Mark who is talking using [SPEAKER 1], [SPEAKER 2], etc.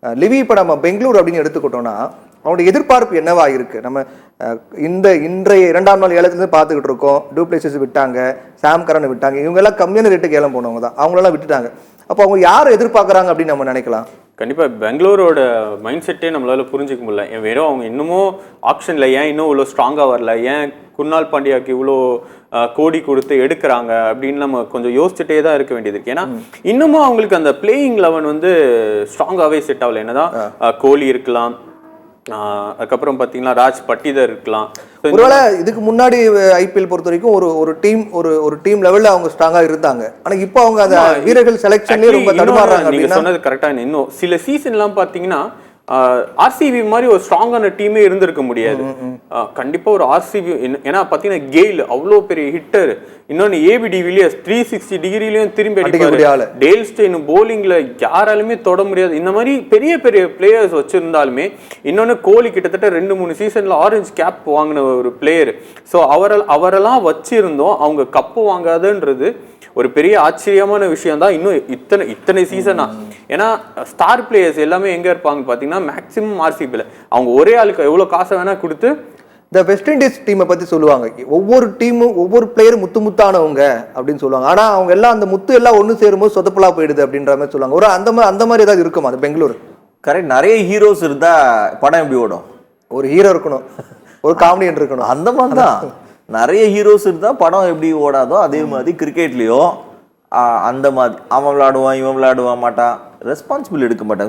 [SPEAKER 1] Livy இப்போ நம்ம பெங்களூர் அப்படின்னு எடுத்துக்கிட்டோம்னா அவனுடைய எதிர்பார்ப்பு என்னவா இருக்கு? நம்ம இன்றைய 2ஆம் நாள் ஏலத்துலேருந்து பார்த்துக்கிட்டு இருக்கோம். டூப்ளேசிஸ் விட்டாங்க, சாம் கரனை விட்டாங்க, இவங்க எல்லாம் கம்மியான ரேட்டுக்கு ஏலம் போனவங்க தான், அவங்களெல்லாம் விட்டுட்டாங்க. அப்போ அவங்க யாரை எதிர்பார்க்குறாங்க அப்படின்னு நம்ம நினைக்கலாம்?
[SPEAKER 2] கண்டிப்பாக பெங்களூரோட மைண்ட் செட்டே நம்மளால புரிஞ்சிக்க முடியல. வெறும் அவங்க இன்னமும் ஆப்ஷனில் ஏன் இன்னும் இவ்வளோ ஸ்ட்ராங்காக வரல, ஏன் குர்னால் பாண்டியாவுக்கு இவ்வளோ கோடி கொடுத்து எடுக்கிறாங்க அப்படின்னு நம்ம கொஞ்சம் யோசிச்சுட்டே தான் இருக்க வேண்டியது இருக்கு. ஏன்னா இன்னமும் அவங்களுக்கு அந்த பிளேயிங் 11 வந்து ஸ்ட்ராங்காகவே செட் ஆகல. என்னதான் கோலி இருக்கலாம், அதுக்கப்புறம் பார்த்தீங்கன்னா ராஜ் பட்டிதர் இருக்கலாம்.
[SPEAKER 1] ஒருவேளை இதுக்கு முன்னாடி ஐபிஎல் பொறுத்த வரைக்கும் ஒரு டீம் லெவலில் அவங்க ஸ்ட்ராங்காக இருந்தாங்க. ஆனால் இப்போ அவங்க அந்த வீரர்கள் செலெக்ஷன்லேயே ரொம்ப தடுமாறுறாங்க.
[SPEAKER 2] நீங்கள் சொன்னது கரெக்டாக. இன்னும் சில சீசன்லாம் பார்த்தீங்கன்னா ஆர்சிபி மாதிரி ஒரு ஸ்ட்ராங்கான டீமே இருந்திருக்க முடியாது. கண்டிப்பா ஒரு ஆர்சிபி, ஏன்னா பாத்தீங்கன்னா கெயில் அவ்வளோ பெரிய ஹிட்டர், இன்னொன்னு ஏபி டிவிலியர்ஸ் 360 டிகிரிலையும் திரும்பி அடிப்பாரு. டேல் ஸ்டெயின் போலிங்ல யாராலுமே தொட முடியாது. இந்த மாதிரி பெரிய பெரிய பிளேயர்ஸ் வச்சிருந்தாலுமே, இன்னொன்னு கோலி கிட்டத்தட்ட 2-3 சீசன்ல ஆரஞ்சு கேப் வாங்கின ஒரு பிளேயர். ஸோ அவரெல்லாம் வச்சிருந்தோம், அவங்க கப்பு வாங்காதுன்றது ஒரு பெரிய ஆச்சரியமான விஷயம் தான். இன்னும் இத்தனை சீசனா, ஏன்னா ஸ்டார் பிளேயர்ஸ் எல்லாமே எங்க இருப்பாங்க பாத்தீங்கன்னா மேக்சிமம் ஆர்சிபில. அவங்க ஒரே ஆளுக்கு எவ்வளவு காசை வேணா கொடுத்து.
[SPEAKER 1] இந்த வெஸ்ட் இண்டீஸ் டீமை பத்தி சொல்லுவாங்க, ஒவ்வொரு டீமும் ஒவ்வொரு பிளேயரும் முத்தானவங்க அப்படின்னு சொல்லுவாங்க. ஆனா அவங்க எல்லாம் அந்த முத்து எல்லாம் ஒண்ணு சேரும்போது சொதப்பலா போயிடுது அப்படின்ற மாதிரி சொல்லுவாங்க. ஒரு அந்த மாதிரி ஏதாவது இருக்குமா அது பெங்களூர்?
[SPEAKER 3] கரெக்ட். நிறைய ஹீரோஸ் இருந்தா படம் எப்படி ஓடும்? ஒரு ஹீரோ இருக்கணும்,
[SPEAKER 1] ஒரு காமெடியன் இருக்கணும்.
[SPEAKER 3] அந்த மாதிரி தான் நிறைய ஹீரோஸ் இருந்தால் படம் எப்படி ஓடாதோ அதே மாதிரி கிரிக்கெட்லேயும் அந்த மாதிரி அவன் விளையாடுவான், இவன் விளையாடுவான் மாட்டான், ரெஸ்பான்சிபிள் எடுக்க மாட்டான்.